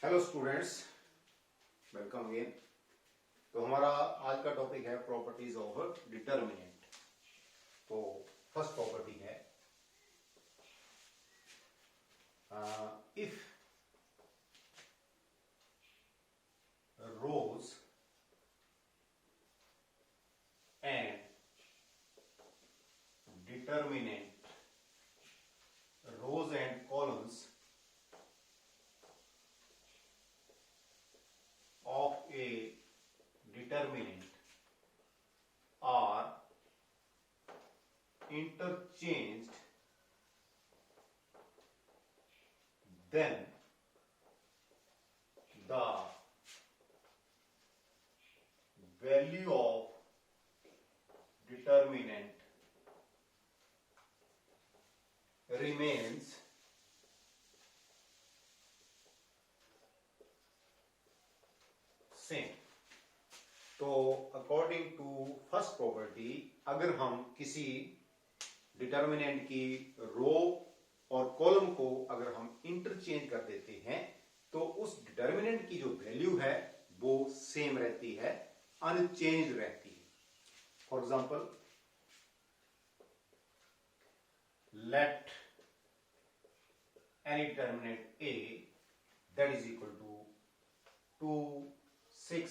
Hello students, welcome again. तो हमारा आज का टॉपिक है प्रॉपर्टीज ऑफ डिटर्मिनेंट। तो फर्स्ट प्रॉपर्टी है if rows and determinant rows and columns of a determinant are interchanged, then the value of determinant remains same. तो according to first property, अगर हम किसी डिटर्मिनेंट की रो और कॉलम को अगर हम इंटरचेंज कर देते हैं तो उस डिटर्मिनेंट की जो वैल्यू है वो सेम रहती है, अनचेंज रहती है। For example, let any determinant A that is equal to 2 6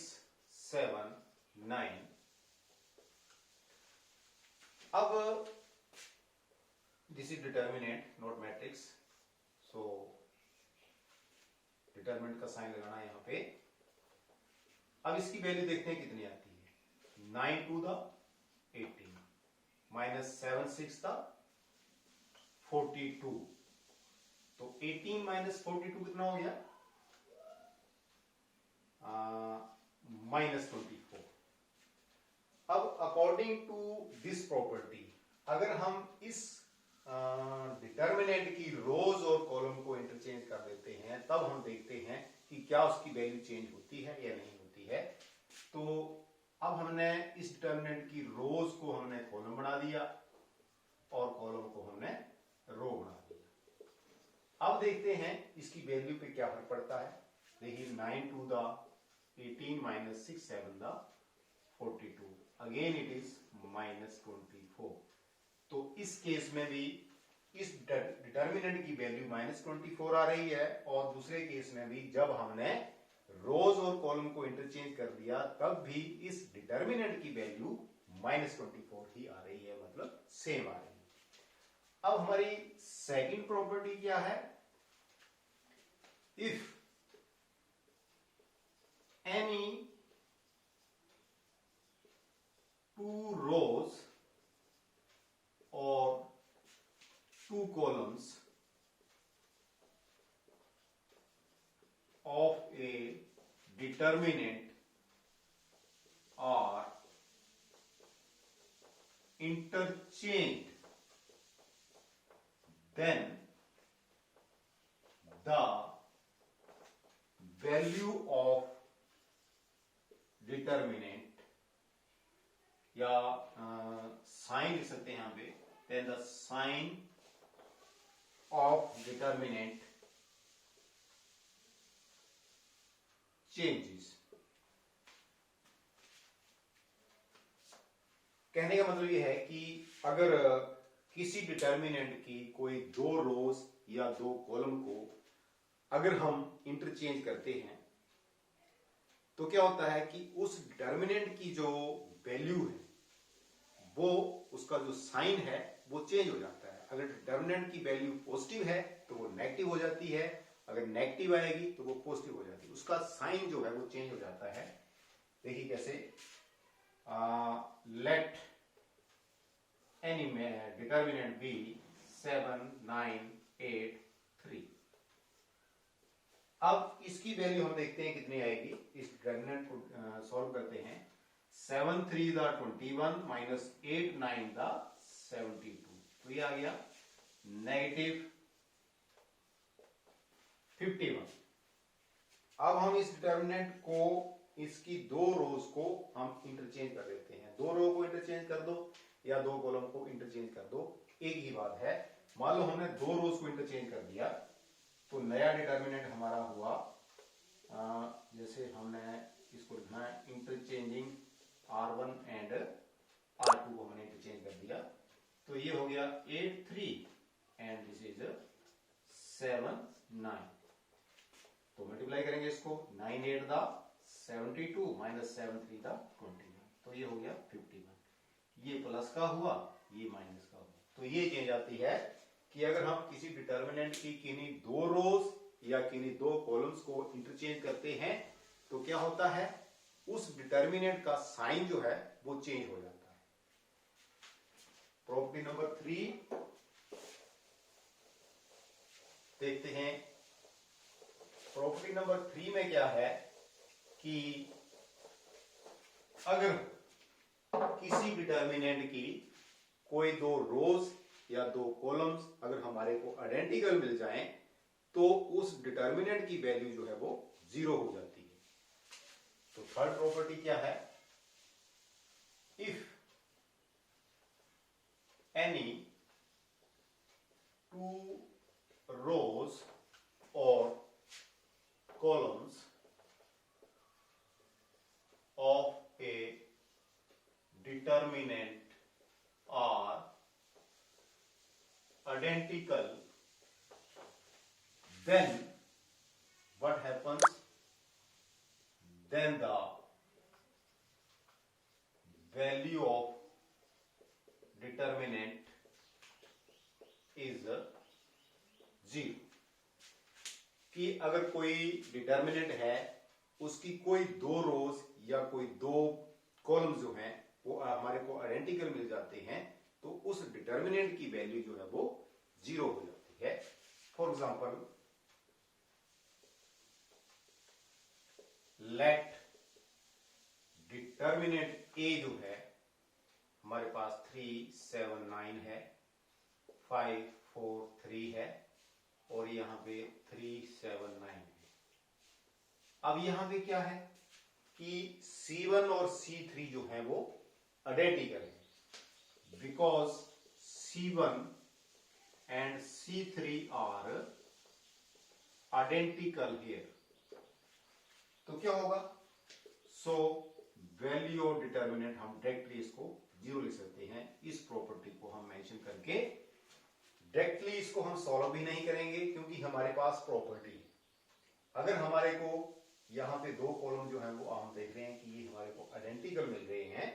7 9। अब this is determinant not matrix, so determinant का साइन लगाना है यहां पे। अब इसकी वैल्यू देखते हैं कितनी आती है। 9 टू द 18 माइनस 7 6 द 42। तो 18 माइनस 42 कितना हो गया? -24। अब अकॉर्डिंग टू दिस प्रॉपर्टी, अगर हम इस डिटर्मिनेंट की रोज और कॉलम को इंटरचेंज कर देते हैं तब हम देखते हैं कि क्या उसकी वैल्यू चेंज होती है या नहीं होती है। तो अब हमने इस डिटर्मिनेंट की रोज को हमने कॉलम बना दिया और कॉलम को हमने रो बना दिया। अब देखते हैं इसकी वैल्यू पे क्या फर्क पड़ता है। देखिए, 9 two the 18 minus 6 7 the 42, again it is -24। तो इस केस में भी इस डिटर्मिनेंट की वैल्यू -24 आ रही है और दूसरे केस में भी जब हमने रोज और कॉलम को इंटरचेंज कर दिया तब भी इस डिटर्मिनेंट की वैल्यू -24 ही आ रही है, मतलब सेम आ रही है। अब हमारी सेकंड प्रॉपर्टी क्या है? If any two rows or two columns of a determinant are interchanged, then the value of determinant या साइन लिख सकते हैं यहां पे, then the sign of determinant changes. कहने का मतलब यह है कि अगर किसी डिटर्मिनेंट की कोई दो रोज या दो कॉलम को अगर हम इंटरचेंज करते हैं तो क्या होता है कि उस डिटर्मिनेंट की जो वैल्यू है वो, उसका जो साइन है वो चेंज हो जाता है। अगर डिटर्मिनेंट की वैल्यू पॉजिटिव है तो वो नेगेटिव हो जाती है, अगर नेगेटिव आएगी तो वो पॉजिटिव हो जाती है, उसका साइन जो है वो चेंज हो जाता है। देखिए कैसे, लेट एनी डिटर्मिनेंट बी 7 9 8 3। अब इसकी वैल्यू हम देखते हैं कितनी आएगी। इस डिटर्मिनेंट को सॉल्व करते हैं। 7 3 द 21 माइनस 8 9 द 72, तो ये आ गया -51। अब हम इस डिटर्मिनेंट को, इसकी दो रोज को हम इंटरचेंज कर देते हैं। दो रो को इंटरचेंज कर दो या दो कॉलम को इंटरचेंज कर दो, एक ही बात है। मान लो हमने दो रोज को इंटरचेंज कर दिया तो नया डिटर्मिनेंट हमारा हुआ जैसे हमने इसको लिखना है इंटरचेंजिंग R1 एंड R2 को हमने इंटरचेंज कर दिया, तो ये हो गया 8 3 एंड दिस इज 7 9। तो मल्टीप्लाई करेंगे इसको, 9 8 दा 72 माइनस 7 3 दा 21, तो ये हो गया 51। ये प्लस का हुआ, ये माइनस का हुआ। तो ये चेंज आती है कि अगर हम किसी डिटर्मिनेंट की किन्हीं दो रोज या किन्हीं दो कॉलम्स को इंटरचेंज करते हैं तो क्या होता है, उस डिटर्मिनेंट का साइन जो है वो चेंज हो जाता है। प्रॉपर्टी नंबर 3 देखते हैं। प्रॉपर्टी नंबर 3 में क्या है कि अगर किसी डिटर्मिनेंट की कोई दो रोज या दो कॉलम्स अगर हमारे को आइडेंटिकल मिल जाएं तो उस डिटर्मिनेंट की वैल्यू जो है वो 0 हो जाती है। तो थर्ड प्रॉपर्टी क्या है, इफ एनी टू रोज और columns of a determinant are identical, then what happens? Then the value of determinant is 0। कि अगर कोई डिटर्मिनेंट है, उसकी कोई दो रोज या कोई दो कॉलम जो हैं वो हमारे को आइडेंटिकल मिल जाते हैं, तो उस डिटर्मिनेंट की वैल्यू जो है वो 0 हो जाती है। फॉर एग्जांपल, लेट डिटर्मिनेंट ए जो है हमारे पास 3 7 9 है, 5 4 3 है और यहां पे 3 7 9 है। अब यहां पे क्या है कि C1 और C3 जो है वो आइडेंटिकल है, because C1 and C3 are identical here. तो क्या होगा, सो वैल्यू ऑफ डिटर्मिनेंट हम डायरेक्टली इसको 0 लिख सकते हैं। इस प्रॉपर्टी को हम मेंशन करके डायरेक्टली इसको हम सॉल्व भी नहीं करेंगे क्योंकि हमारे पास प्रॉपर्टी है। अगर हमारे को यहां पे दो कॉलम जो है वो हम देख रहे हैं कि ये हमारे को आइडेंटिकल मिल रहे हैं,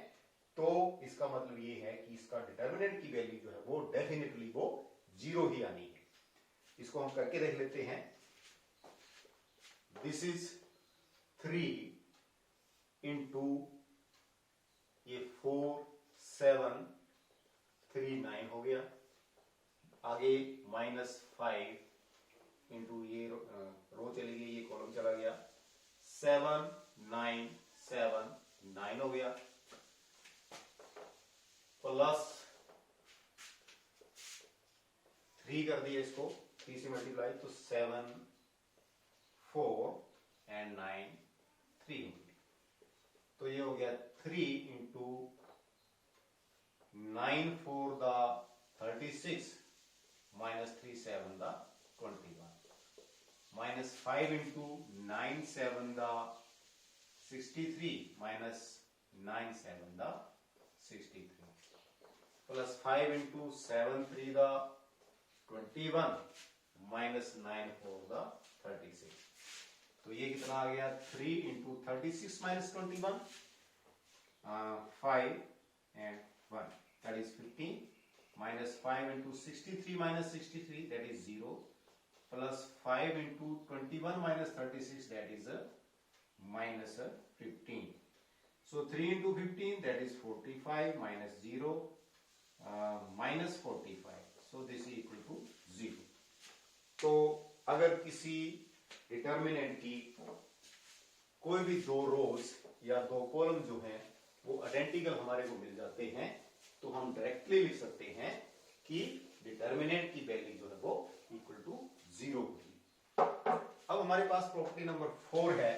तो इसका मतलब ये है कि इसका डिटर्मिनेंट की वैल्यू जो है वो डेफिनेटली वो 0 ही आनी है। इसको हम करके देख लेते हैं। दिस इज 3 इंटू ये 4 7 3 9 हो गया, आगे -5 इंटू ये रो चली गई, ये कॉलम चला गया, 7 9 7 9 हो गया, प्लस 3 कर दिया इसको, 3 से मल्टीप्लाई, तो 7 4 एंड 9 3 हो गया। तो ये हो गया 3 into 9 4 the 36 -3 7 the 21, -5 into 9 7 the 63 -9 7 the 63, plus 5 into 7 3 the 21 -9 4 the 36। तो ये कितना आ गया, 3 into 36 -21, 5 and 1 that is 15, -5 into 63 minus 63 that is 0, plus 5 into 21 minus 36 that is minus 15. So 3 into 15 that is 45 minus 0 minus 45. So this is equal to 0. तो अगर किसी determinant की कोई भी दो रोज या दो कॉलम जो हैं वो आइडेंटिकल हमारे को मिल जाते हैं तो हम डायरेक्टली लिख सकते हैं कि डिटर्मिनेंट की वैल्यू जो है वो इक्वल टू 0 होगी। अब हमारे पास प्रॉपर्टी नंबर 4 है,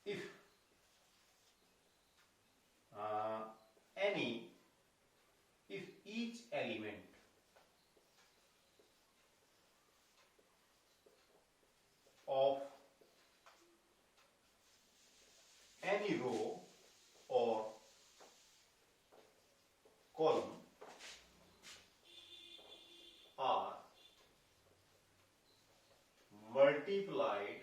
if each element any row or column are multiplied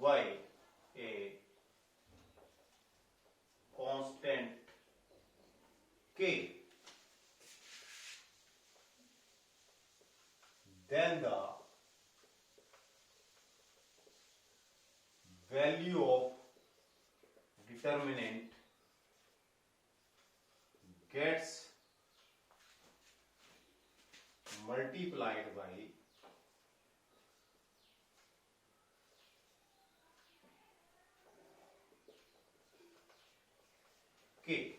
by a constant k, then the value of determinant gets multiplied by k।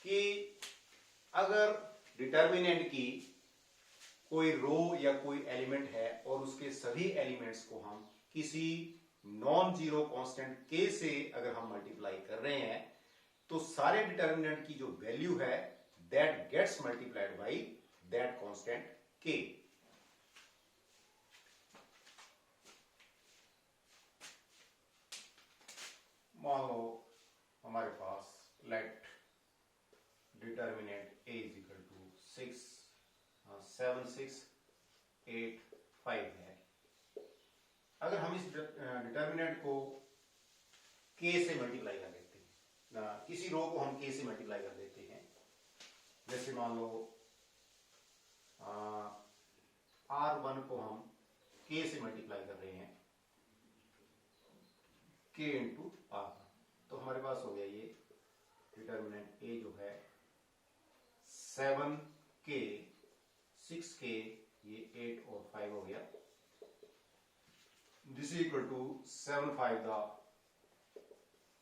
कि अगर डिटर्मिनेंट की कोई रो या कोई एलिमेंट है और उसके सभी एलिमेंट्स को हम किसी नॉन जीरो कांस्टेंट k से अगर हम मल्टीप्लाई कर रहे हैं तो सारे डिटर्मिनेंट की जो वैल्यू है that gets multiplied by that constant k। मान लो हमारे पास let determinant a is equal to 6 7 6 8 5 है। अगर हम इस डिटर्मिनेंट को k से मल्टीप्लाई कर देते हैं, किसी रो को हम k से मल्टीप्लाई कर देते हैं, जैसे मान लो R1 को हम k से मल्टीप्लाई कर रहे हैं k इंटू R, तो हमारे पास हो गया ये डिटर्मिनेंट a जो है 7k 6k ये 8 और 5 हो गया। This is equal to 7 5 the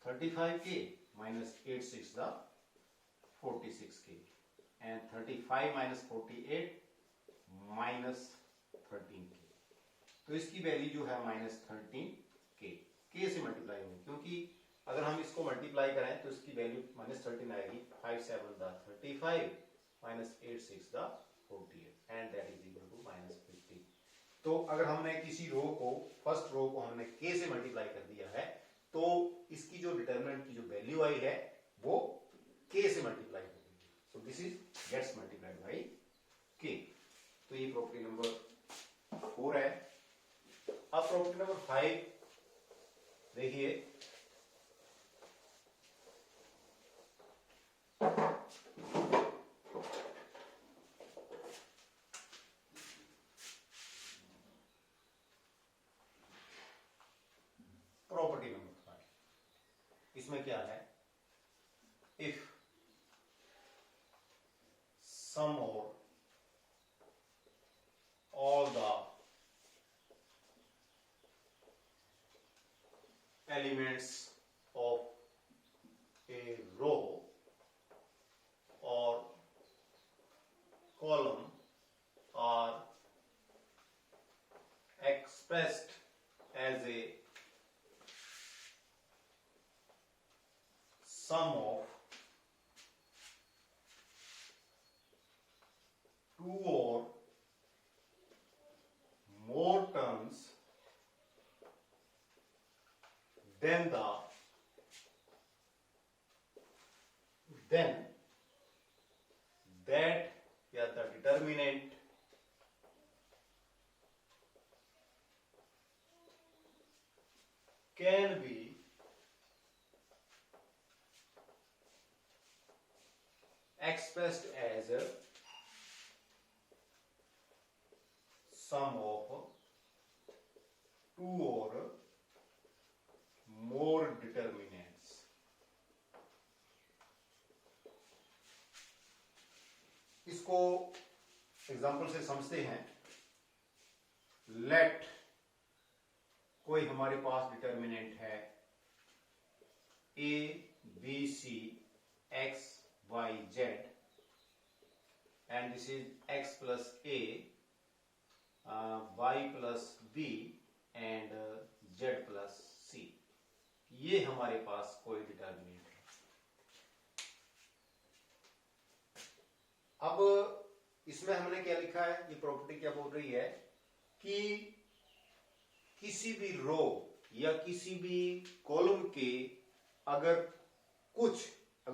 35k minus 8 6 the 46k and 35 minus 48 minus 13k, तो इसकी वैल्यू जो है माइनस 13k, k से मल्टीप्लाई होगी, क्योंकि अगर हम इसको मल्टीप्लाई करें तो इसकी वैल्यू माइनस 13 आएगी। 5 7 the 35 minus 8 6 the 48 and that is equal to minus 50। तो अगर हमने किसी रो को, फर्स्ट रो को हमने k से मल्टीप्लाई कर दिया है तो इसकी जो डिटर्मिनेंट की जो वैल्यू आई है वो k से मल्टीप्लाई हो गई। So this is gets multiplied by k। तो ये प्रॉपर्टी नंबर 4 है। अब प्रॉपर्टी नंबर 5 देखिए, प्रॉपर्टी नंबर 5 इसमें क्या है, इफ सम और all the elements of a row or column are expressed as a sum of two or more terms, then that the determinant can be expressed as a sum of two or more determinants। इसको example से समझते हैं। Late कोई हमारे पास determinant है a b c x y z and this is x plus a y plus b and z plus c। ये हमारे पास कोई डिटर्मिनेंट है। अब इसमें हमने क्या लिखा है, ये प्रॉपर्टी क्या बोल रही है कि किसी भी रो या किसी भी कॉलम के अगर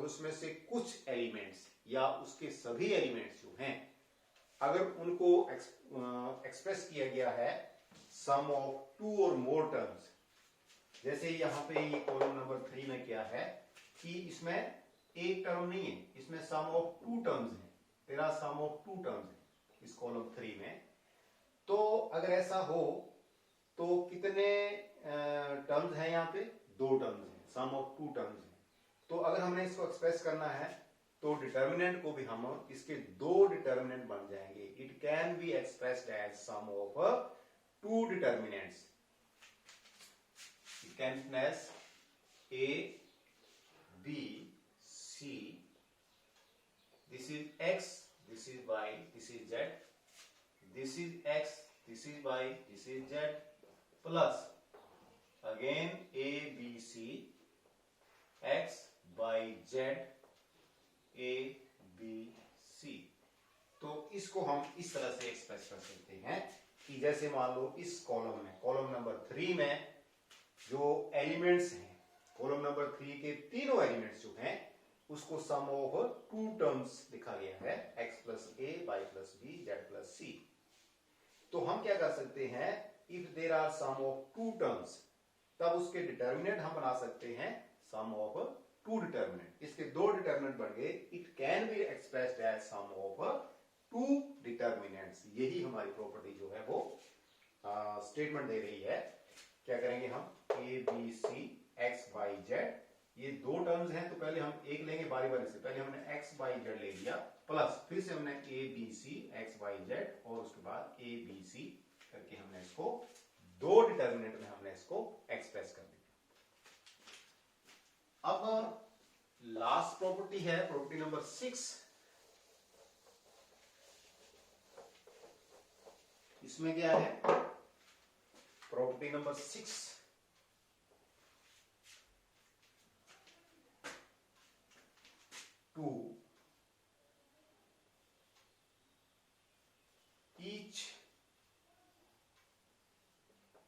उसमें से कुछ एलिमेंट्स या उसके सभी एलिमेंट्स जो हैं अगर उनको एक्सप्रेस किया गया है सम ऑफ टू और मोर टर्म्स, जैसे यहाँ पे ये कॉलम नंबर 3 में क्या है कि इसमें एक टर्म नहीं है, इसमें सम ऑफ टू टर्म्स है, तेरा सम ऑफ टू टर्म्स है इस कॉलम 3 में। तो अगर ऐसा हो तो कितने टर्म्स हैं यहाँ पे? दो टर्म्स हैं, सम ऑफ टू टर्म्स हैं। तो अगर हमने इसको एक्सप्रेस करना है तो डिटर्मिनेंट को भी हम इसके दो डिटर्मिनेंट बन जाएंगे। It can be expressed as sum of two determinants. It can be as A, B, C. This is X, this is Y, this is Z. This is X, this is Y, this is Z. Plus again A, B, C, X, Y, Z, A, B, C. तो इसको हम इस तरह से express कर सकते हैं कि जैसे मान लो इस कॉलम में, कॉलम नंबर 3 में जो एलिमेंट्स हैं, कॉलम नंबर 3 के तीनों एलिमेंट्स जो हैं उसको सम ऑफ टू टर्म्स लिखा गया है, x plus A, y plus B, z plus C. तो हम क्या कर सकते हैं, if there are sum of two terms, तब उसके डिटर्मिनेंट हम बना सकते हैं सम ऑफ टू डिटर्मिनेंट। इसके दो डिटर्मिनेंट बन गए, it can be expressed as sum of two determinants. यही हमारी प्रॉपर्टी जो है वो स्टेटमेंट दे रही है। क्या करेंगे हम, A B C X Y Z, ये दो टर्म्स हैं तो पहले हम एक लेंगे बारी बारी से। पहले हमने एक्स वाई जेड ले लिया, प्लस फिर से हमने A B C X Y Z और उसके बाद ए बी सी करके हमने इसको दो डिटर्मिनेंट में हमने इसको एक्सप्रेस कर दिया। अब लास्ट प्रॉपर्टी है प्रॉपर्टी नंबर 6। इसमें क्या है, property number 6, to each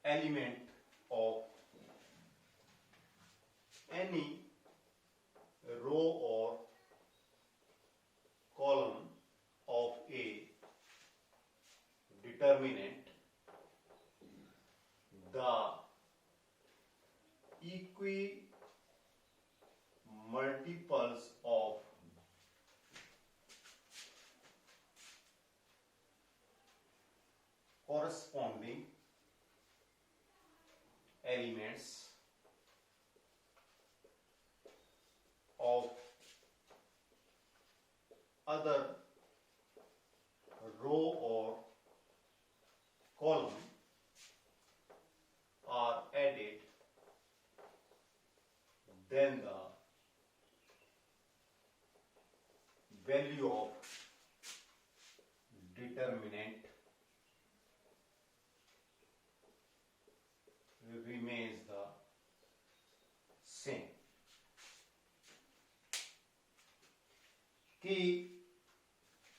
element of any row or column of a determinant, the equimultiples of corresponding elements of other row or column are added, then the value of determinant remains the same। कि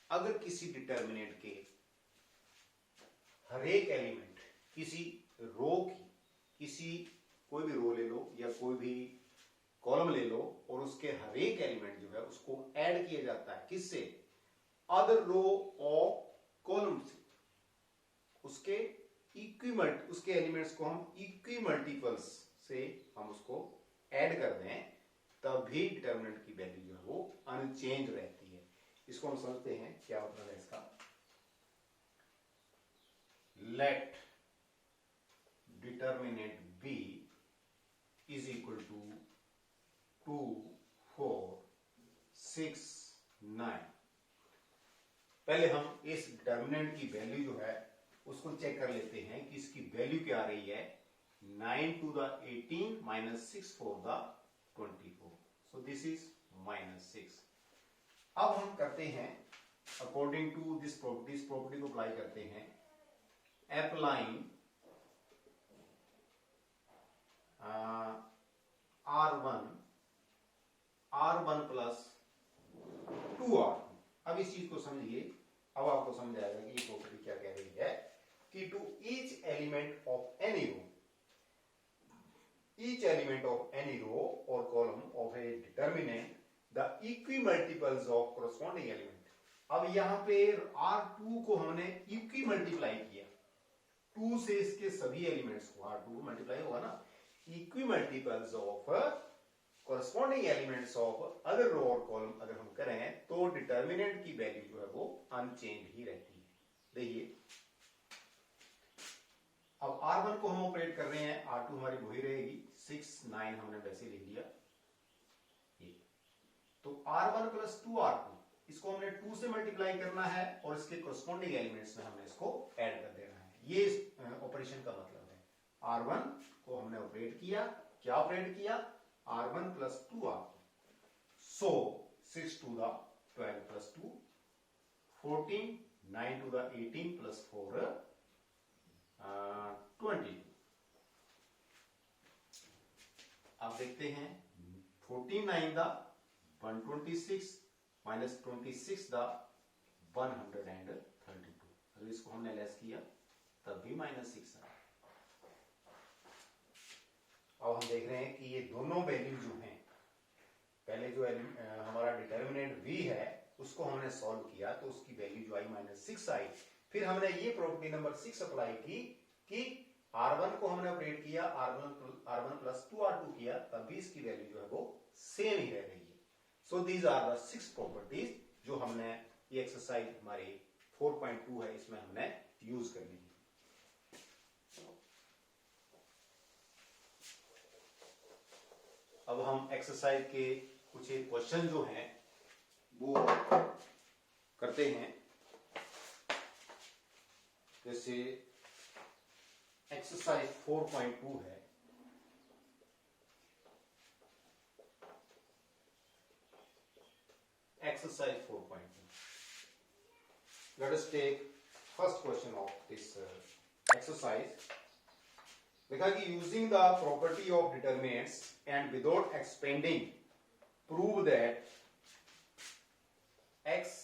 अगर किसी determinant के हर एक element, किसी रो की, किसी कोई भी रो ले लो या कोई भी कॉलम ले लो और उसके हर एक एलिमेंट जो है उसको ऐड किया जाता है, किससे, अदर रो और कॉलम से, उसके इक्विमल्ट, उसके एलिमेंट्स को हम इक्विमल्टीपल्स से हम उसको ऐड कर दें, तब भी डिटर्मिनेंट की वैल्यू जो है वो अनचेंज रहती है। इसको हम समझते हैं क्या मतलब है इसका। Let determinant B is equal to 2, 4, 6, 9। पहले हम इस डिटर्मिनेंट की वैल्यू जो है उसको चेक कर लेते हैं कि इसकी वैल्यू क्या आ रही है। 9 to the 18 minus 6 for the 24, so this is -6। अब हम करते हैं अकॉर्डिंग टू दिस प्रॉपर्टी को अप्लाई करते हैं। Applying R1 plus 2R। अब इस चीज को समझिए, अब आपको समझ आएगा कि ये प्रॉपर्टी क्या कह रही है कि to each element of any row, each element of any row or column of a determinant the equimultiples of corresponding element. अब यहाँ पे R2 को हमने इक्वी मल्टीप्लाई किया, 2 से इसके सभी एलिमेंट्स को R2 मल्टीप्लाई होगा ना, equi multiples of corresponding elements of other row और कॉलम अगर हम करें तो डिटर्मिनेंट की वैल्यू जो है वो अनचेंज ही रहती है। देखिए अब R1 को हम ऑपरेट कर रहे हैं, R2 हमारी वही रहेगी, 6 9 हमने वैसे लिख दिया। तो R1 प्लस 2R2 इसको हमने 2 से मल्टीप्लाई करना है और इसके कोरस्पॉन्डिंग एलिमेंट्स में हमने इसको ऐड कर देना है। ये इस ऑपरेशन का मतलब है। R1 को हमने ऑपरेट किया, क्या ऑपरेट किया, R1 plus 2R2। So 6 two the 12 plus 2 14, 9 two the 18 plus 4 22। अब देखते हैं 14 9 द 126 माइनस 26 द 132। अगर इसको हमने लेस किया तब भी -6 आया। अब हम देख रहे हैं कि ये दोनों वैल्यू जो हैं, पहले जो हमारा डिटर्मिनेंट v है उसको हमने सॉल्व किया तो उसकी वैल्यू जो आई -6 आई। फिर हमने ये प्रॉपर्टी नंबर 6 अप्लाई की कि R1 को हमने ऑपरेट किया, R1 प्लस 2R2 किया, तब भी इसकी वैल्यू जो है वो सेम ही रह गई है। So these are the 6 properties जो हमने ये एक्सरसाइज हमारी 4.2 है इसमें हमने यूज करनी है। अब हम एक्सरसाइज के कुछ एक क्वेश्चन जो हैं वो करते हैं। जैसे एक्सरसाइज 4.2 है, exercise 4.2. Let us take first question of this exercise. देखा कि using the property of determinants and without expanding, prove that x,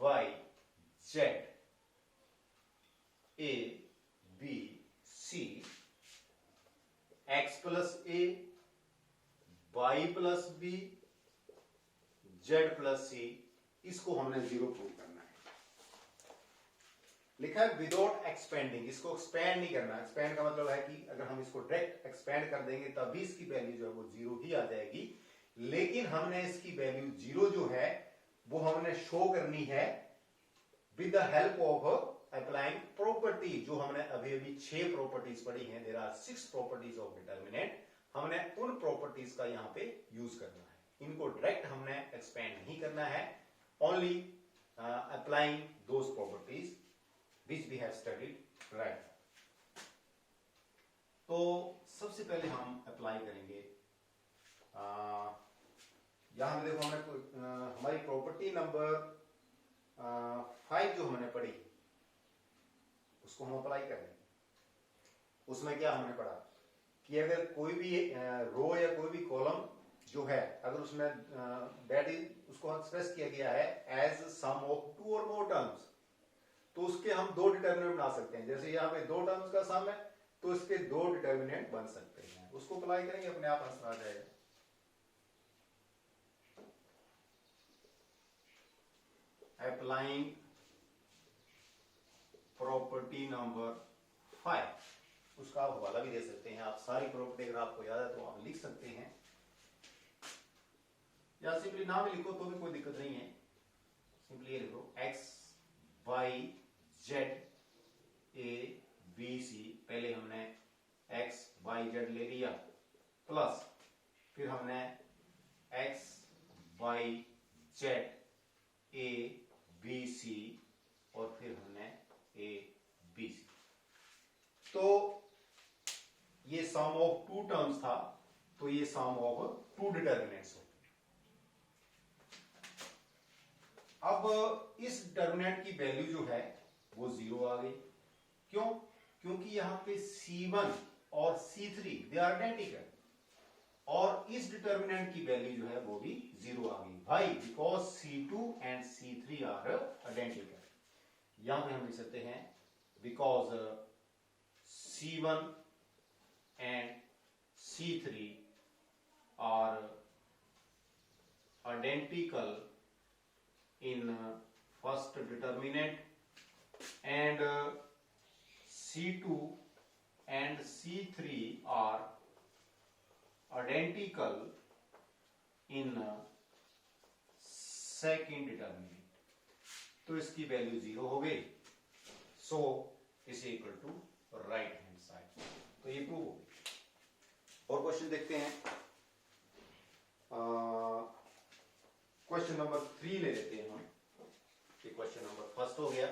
y, z, a, b, c, x plus a, y plus b, z plus C, इसको हमने 0 prove करना है। लिखा है without expanding, इसको expand नहीं करना। एक्सपेंड का मतलब है कि अगर हम इसको डायरेक्ट एक्सपेंड कर देंगे तभी इसकी वैल्यू जो है वो 0 ही आ जाएगी। लेकिन हमने इसकी वैल्यू 0 जो है वो हमने शो करनी है with the help of applying property, जो हमने अभी अभी 6 प्रॉपर्टीज पढ़ी हैं। There are 6 properties of determinant. हमने उन प्रॉपर्टीज का यहाँ पे यूज करना है। इनको डायरेक्ट हमने एक्सपेंड नहीं करना है, only applying those properties which we have studied right. तो सबसे पहले हम अप्लाई करेंगे, यहां देखो हमने हमारी प्रॉपर्टी नंबर 5 जो हमने पढ़ी उसको हम अप्लाई करेंगे। उसमें क्या हमने पढ़ा कि अगर कोई भी रो या कोई भी कॉलम जो है, अगर उसमें दैट इज उसको एक्सप्रेस किया गया है एज सम ऑफ 2 और मोर टर्म्स, तो उसके हम 2 डिटर्मिनेंट बना सकते हैं। जैसे यहाँ पे 2 टर्म्स का सम है तो इसके 2 डिटर्मिनेंट बन सकते हैं। उसको अप्लाई करेंगे, अपने आप आंसर आ जाएगा। अप्लाइंग प्रॉपर्टी नंबर 5, उसका आप हवाला भी दे सकते हैं। आप सारी प्रॉपर्टी अगर आपको याद है तो आप लिख सकते हैं, या सिंपली नाम ही लिखो तो भी कोई दिक्कत नहीं है। सिंपली ये लिखो x, y, z, a, b, c। पहले हमने x, y, z ले लिया, प्लस फिर हमने x, y, z, a, b, c और फिर हमने a, b, c। तो ये सम ऑफ 2 टर्म्स था, तो ये सम ऑफ 2 डिटर्मिनेंट्स हो। अब इस डिटर्मिनेंट की वैल्यू जो है वो 0 आ गई। क्यों? क्योंकि यहां पे C1 और C3 दे आर आइडेंटिकल, और इस डिटर्मिनेंट की वैल्यू जो है वो भी 0 आ गई। भाई because C2 and C3 are identical. यहां पे हम लिख सकते हैं because C1 and C3 are identical in first determinant, and C2 and C3 are identical in second determinant. तो इसकी वैल्यू 0 हो गई, so is equal to right hand side. तो ये प्रूव हो गई। और क्वेश्चन देखते हैं, क्वेश्चन नंबर 3 ले लेते हैं हम। ये क्वेश्चन नंबर फर्स्ट हो गया।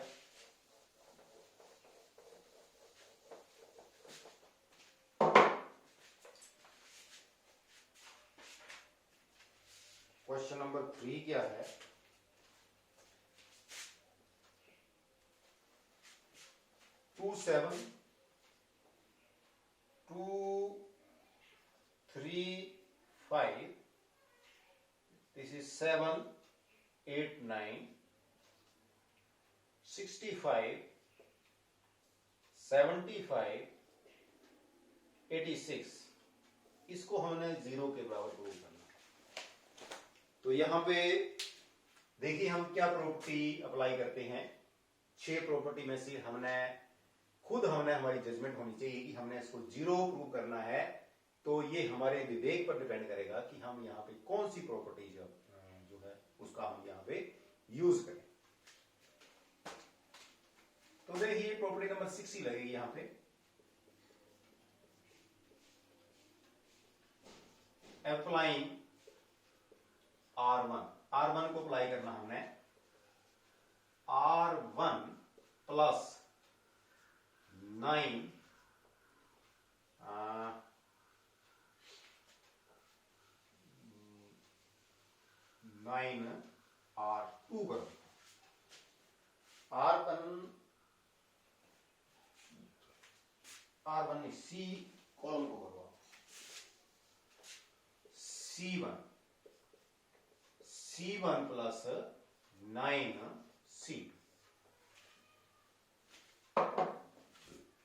क्वेश्चन नंबर 3 क्या है? 2 7 2 3 5, this is 7 8 9 65 75 86। इसको हमने 0 के बराबर प्रूव करना। तो यहां पे देखिए हम क्या प्रॉपर्टी अप्लाई करते हैं। 6 प्रॉपर्टी में से हमने हमारी जजमेंट होनी चाहिए कि हमने इसको 0 प्रूव करना है। तो ये हमारे विवेक पर डिपेंड करेगा कि हम यहाँ पे कौन सी प्रॉपर्टी जो है उसका हम यहाँ पे यूज करें। तो देखिए प्रॉपर्टी नंबर 6 ही लगेगी यहाँ पे। अप्लाइंग R1 को अप्लाई करना हमने। R1 प्लस 9 R2 कर R1 नहीं, C कॉलम को करो। C1 plus 9C2।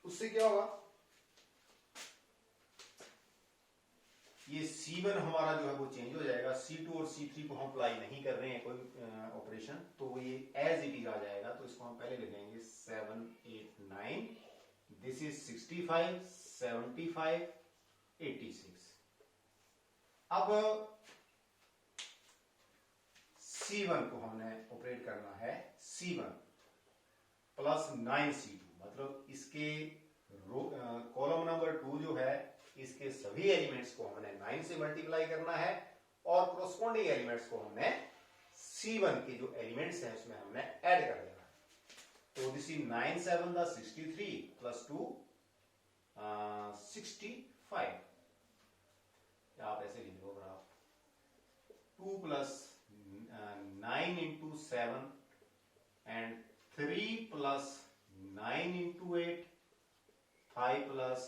उससे क्या होगा? ये C1 हमारा जो है वो चेंज हो जाएगा। C2 और C3 को हम अप्लाई नहीं कर रहे हैं कोई ऑपरेशन, तो वो ये एज इट इज आ जाएगा। तो इसको हम पहले लिखेंगे 7 8 9, दिस इज 65 75 86। अब C1 को हमने ऑपरेट करना है। C1 प्लस 9C2, मतलब इसके कॉलम नंबर 2 जो है इसके सभी एलिमेंट्स को हमने 9 से मल्टीप्लाई करना है, और कोरोस्पोंडिंग एलिमेंट्स को हमने C1 के जो एलिमेंट्स हैं उसमें हमने ऐड कर देना है। तो दिस इज 9 7 63 प्लस 2 65। आप ऐसे लिख लो graph. 2 plus 9 into 7 and 3 plus 9 into 8, 5 plus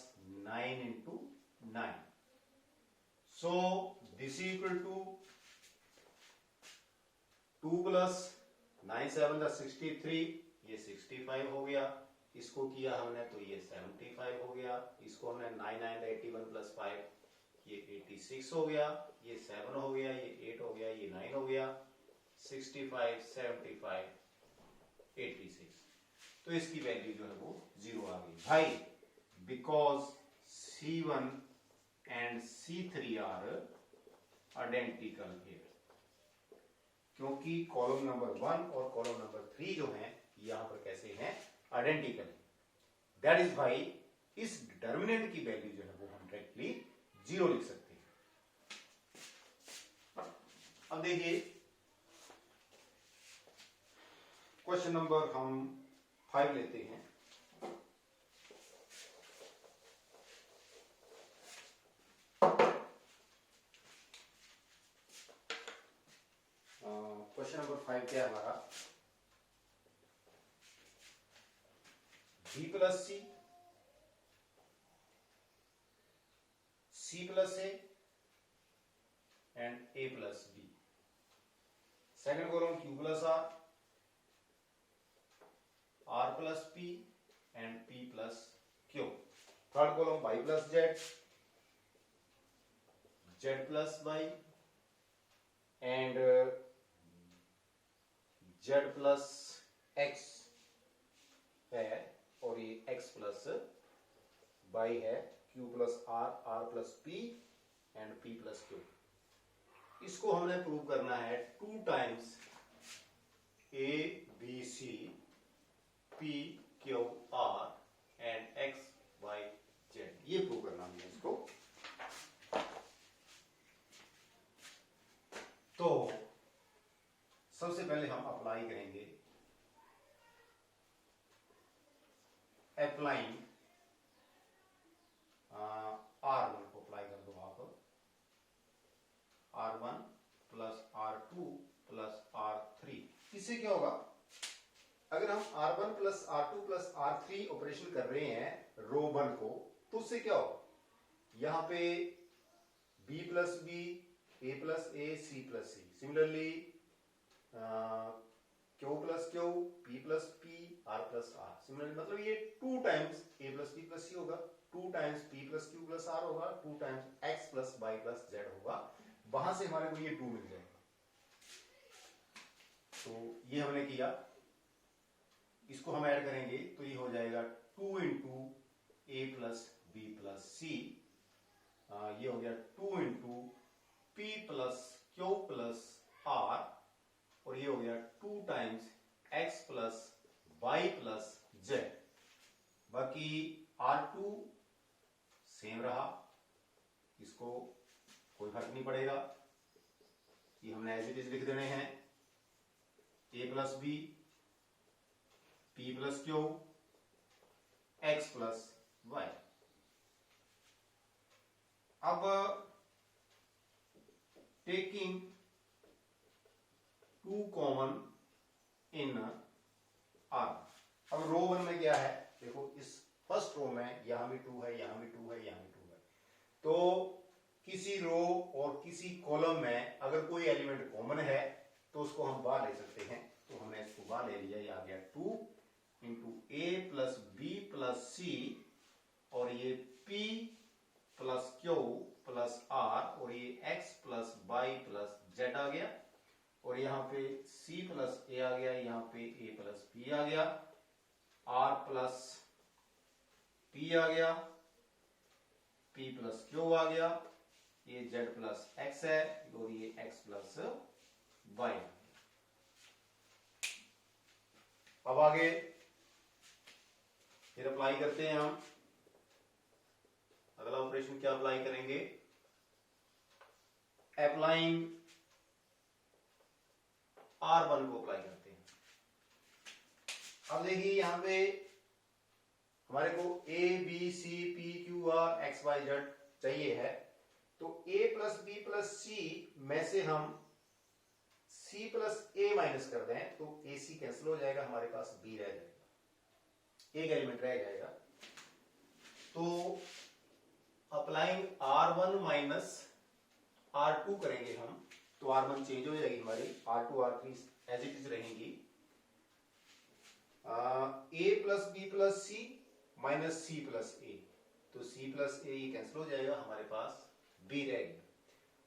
9 into 9. So this is equal to 2 plus 9 7 63, ये 65 हो गया। इसको किया हमने तो ये 75 हो गया। इसको हमने 9 9 81 plus 5, ये 86 हो गया। ये 7 हो गया, ये 8 हो गया, ये 9 हो गया। 65 75 86। तो इसकी वैल्यू जो है वो 0 आ गई भाई, because C1 and C3 are identical here. क्योंकि कॉलम नंबर 1 और कॉलम नंबर 3 जो हैं यहां पर कैसे हैं? आइडेंटिकल। दैट इज वाई इस डिटर्मिनेंट की वैल्यू जो है वो हम डायरेक्टली 0 लिख सकते हैं। अब देखिए क्वेश्चन नंबर हम 5 लेते हैं। क्वेश्चन नंबर 5 क्या है हमारा? B plus C, C plus A and A plus B। Second column Q plus R, R plus P and P plus Q। Third column Y plus Z, Z plus Y and Z plus X है और ये X plus Y है, Q plus R, R plus P and P plus Q. इसको हमने prove करना है 2 times A B C P Q R and X Y Z, ये prove करना है इसको। तो सबसे पहले हम अप्लाई करेंगे, अप्लाइंग R1 को अप्लाई कर दो आप, R1 plus R2 plus R3। इससे क्या होगा, अगर हम R1 plus R2 plus R3 operation कर रहे हैं रो 1 को, तो उससे क्या होगा, यहां पे B plus B, A plus A, C plus C, similarly Q plus Q, P plus P, R plus R, similarly मतलब ये 2 times A plus B plus C होगा, 2 times P plus Q plus R होगा, 2 times X plus Y plus Z होगा। वहां से हमारे को ये 2 मिल जाएगा। तो ये हमने किया, इसको हम ऐड करेंगे तो ये हो जाएगा 2 into A plus B plus C, ये हो गया 2 into P plus Q plus R, और ये हो गया 2 times X plus Y plus Z. बाकी R2 सेम रहा, इसको कोई फर्क नहीं पड़ेगा, ये हमने एज इट इज लिख देने हैं, A plus B, P plus Q, X plus Y. अब टेकिंग 2 कॉमन इन R, अब रो 1 में क्या है, देखो इस फर्स्ट रो में यहां भी 2 है, यहां भी 2 है, यहां भी 2 है। तो किसी रो और किसी कॉलम में अगर कोई एलिमेंट कॉमन है तो उसको हम बाहर ले सकते हैं, तो हमने इसको बाहर ले लिया, ये आ गया 2 into A plus B plus C, और ये P plus Q plus R, और ये X plus Y plus Z आ गया, और यहां पे C प्लस ए आ गया, यहां पे A प्लस बी आ गया, R प्लस P आ गया, P प्लस क्यू आ गया, ये Z प्लस X है, और ये X प्लस वाई। अब आगे फिर अप्लाई करते हैं हम, अगला ऑपरेशन क्या अप्लाई करेंगे, अप्लाइंग R1 को अप्लाई करते हैं। अब देखिए यहां पे हमारे को A B C P Q R X Y Z चाहिए है, तो A plus B plus C में से हम C प्लस A माइनस कर दें तो AC कैंसिल हो जाएगा, हमारे पास B रह जाएगा, एक एलिमेंट रह जाएगा। तो अप्लाइंग R1 माइनस R2 करेंगे हम, तो R1 चेंज हो जाएगी हमारी, R2 R3 as it is रहेंगी, A plus B plus C minus C plus A, तो C प्लस A ये कैंसिल हो जाएगा, हमारे पास B रहेगा।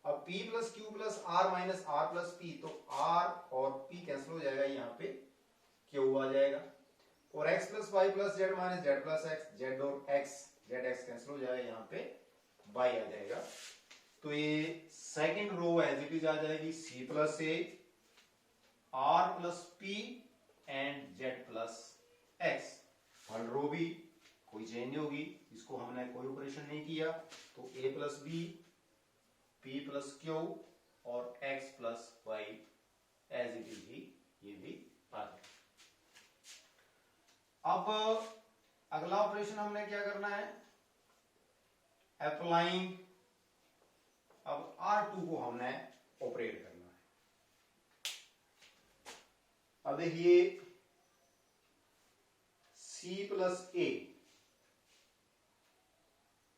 अब P plus Q plus R minus R plus P, तो R और P कैंसिल हो जाएगा, यहाँ पे Q आ जाएगा, और X plus Y plus Z minus Z plus X, Z और X Z X कैंसिल हो जाएगा, यहाँ पे Y आ जाएगा। तो ये second row as it is आ जाएगी, C plus A, R plus P and Z plus X। Third row भी कोई चेंज नहीं होगी, इसको हमने कोई ऑपरेशन नहीं किया, तो A plus B, P plus Q और X plus Y as it is ही ये भी आ गया। अब अगला ऑपरेशन हमने क्या करना है, अप्लाइंग, अब R2 को हमने ऑपरेट करना है। अब देखिए C plus A,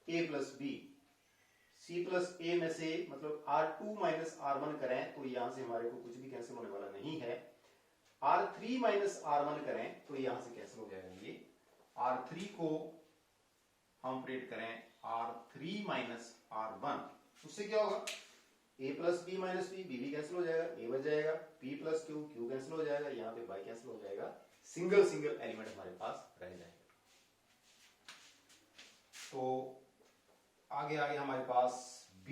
A plus B, C plus A में से मतलब R2 माइनस R1 करें तो यहां से हमारे को कुछ भी कैंसिल होने वाला नहीं है, R3 माइनस R1 करें तो यहां से कैंसिल हो जाएगा, ये R3 को हम ऑपरेट करें R3 माइनस R1 उससे क्या होगा, a plus B minus B, B भी कैंसिल हो जाएगा, a बच जाएगा, p plus Q, Q cancel हो जाएगा, यहाँ पे y कैंसिल हो जाएगा, सिंगल सिंगल एलिमेंट हमारे पास रह जाएगा। तो आगे आगे हमारे पास b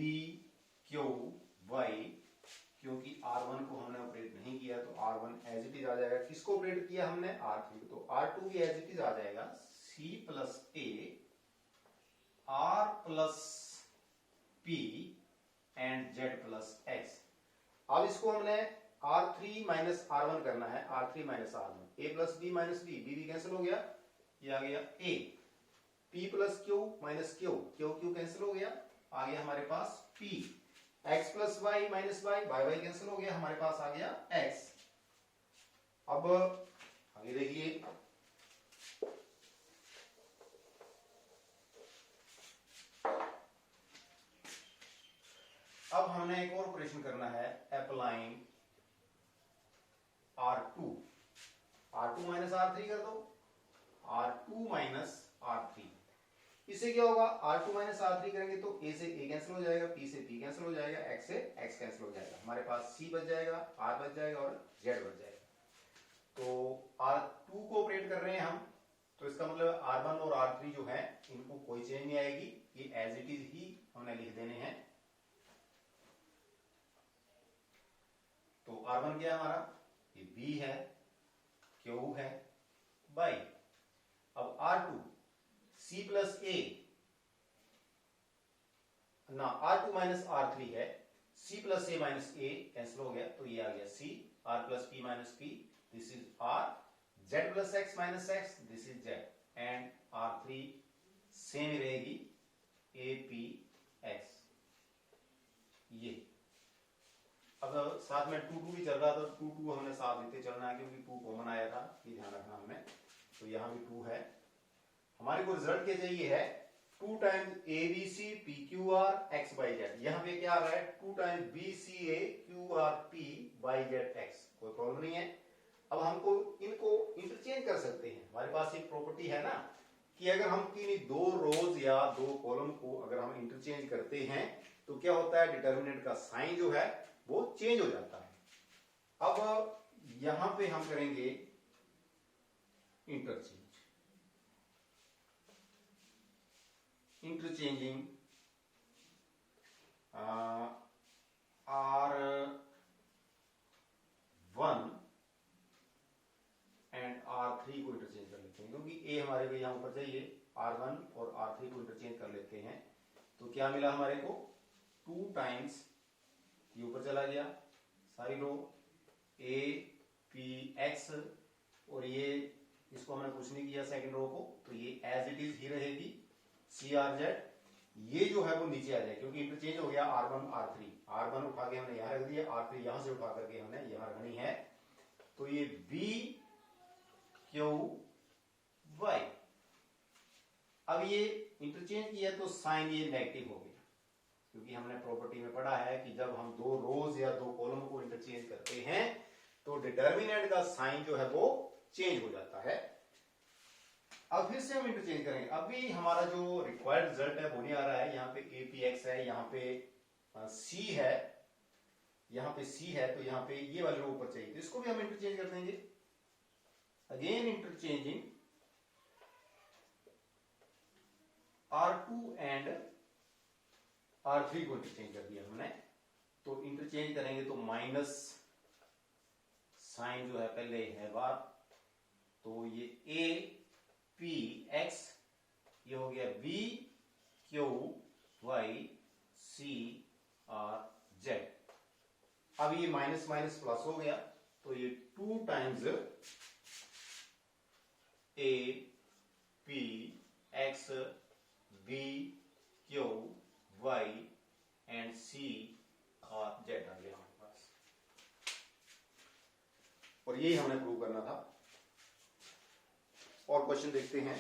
q y, क्योंकि r1 को हमने ऑपरेट नहीं किया तो r1 एज इट इज आ जाएगा। किसको ऑपरेट किया हमने, r3, तो r2 भी एज इट इज आ जाएगा, c plus a r plus p and z plus x। अब इसको हमने r3 माइनस r1 करना है, r3 minus r1, a plus b minus b, b भी कैंसिल हो गया, ये आ गया a, p plus q minus q, q q cancel हो गया, आ गया हमारे पास p, x plus y minus y, y cancel हो गया, हमारे पास आ गया x। अब आगे देखिए, अब हमने एक और ऑपरेशन करना है, applying R2, R2 minus R3 कर दो, R2 माइनस R3, इससे क्या होगा, R2 माइनस R3 करेंगे तो A से A कैंसिल हो जाएगा, P से P कैंसिल हो जाएगा, X से X कैंसिल हो जाएगा, हमारे पास C बच जाएगा, R बच जाएगा और Z बच जाएगा। तो R2 को ऑपरेट कर रहे हैं हम, तो इसका मतलब R1 और R3 जो है इनको कोई चेंज नहीं आएगी, ये एज इट इज ही हमने लिख देने हैं। तो R1 क्या है हमारा, ये B है, Q है, Y। अब R2 C प्लस A ना, R2 माइनस R3 है, C plus A minus A cancel हो गया, तो ये आ गया C, R plus P minus P, this is R, Z plus X minus X, this is Z, and R3 same रहेगी, AP X। ये अब साथ में 2 2 भी चल रहा था, 2 2 हमने साथ लेते चलना है क्योंकि 2 कॉमन आया था, ये ध्यान रखना हमने। तो यहाँ भी 2 है, हमारे को रिजल्ट क्या चाहिए है, 2 times ABC PQR X by Z। यहाँ पे क्या आ रहा है, 2 times BCA QRP by Z X, कोई प्रॉब्लम नहीं है। अब हमको इनको इंटरचेंज कर सकते हैं, हमारे पास एक प्रॉपर्टी है ना कि अगर हम किन्हीं दो रोज या दो कॉलम को अगर हम इंटरचेंज करते हैं तो क्या होता है, डिटर्मिनेंट का साइन जो है वो चेंज हो जाता है। अब यहां पे हम करेंगे इंटरचेंजिंग R1 एंड R3 को इंटरचेंज कर लेते हैं, क्योंकि A हमारे को यहां ऊपर चाहिए, R1 और R3 को इंटरचेंज कर लेते हैं। तो क्या मिला हमारे को, 2 टाइम्स, ये ऊपर चला गया सारी रो, A P X, और ये इसको हमने कुछ नहीं किया सेकंड रो को, तो ये एज इट इज ही रहेगी, C R Z। ये जो है वो नीचे आ जाए क्योंकि इंटरचेंज हो गया R1 R3, R1 उठा के हमने यहां रख दिया, R3 यहां से उठा करके हमने यहां रखनी है, तो ये B Q Y। अब ये इंटरचेंज किया तो साइन ये नेगेटिव हो गया, क्योंकि हमने प्रॉपर्टी में पढ़ा है कि जब हम दो रोज या दो कॉलम को इंटरचेंज करते हैं तो डिटर्मिनेंट का साइन जो है वो चेंज हो जाता है। अब फिर से हम इंटरचेंज करेंगे, अभी हमारा जो रिक्वायर्ड रिजल्ट है वो नहीं आ रहा है, यहाँ पे APX है, यहाँ पे C है, यहाँ पे C है, तो यहाँ पे ये वाले रो ऊपर चाहिए, तो इसको भी हम इंटरचेंज कर देंगे। Again interchanging R2 and R3 को इंटरचेंज कर दिया हमने, तो इंटरचेंज करेंगे तो माइनस साइन जो है पहले है बार, तो ये A P X, ये हो गया B Q Y C R Z। अब ये माइनस माइनस प्लस हो गया, तो ये 2 times A P X B Q Y and C और Z आ गया हमारे पास, और यही हमने प्रूव करना था। और क्वेश्चन देखते हैं।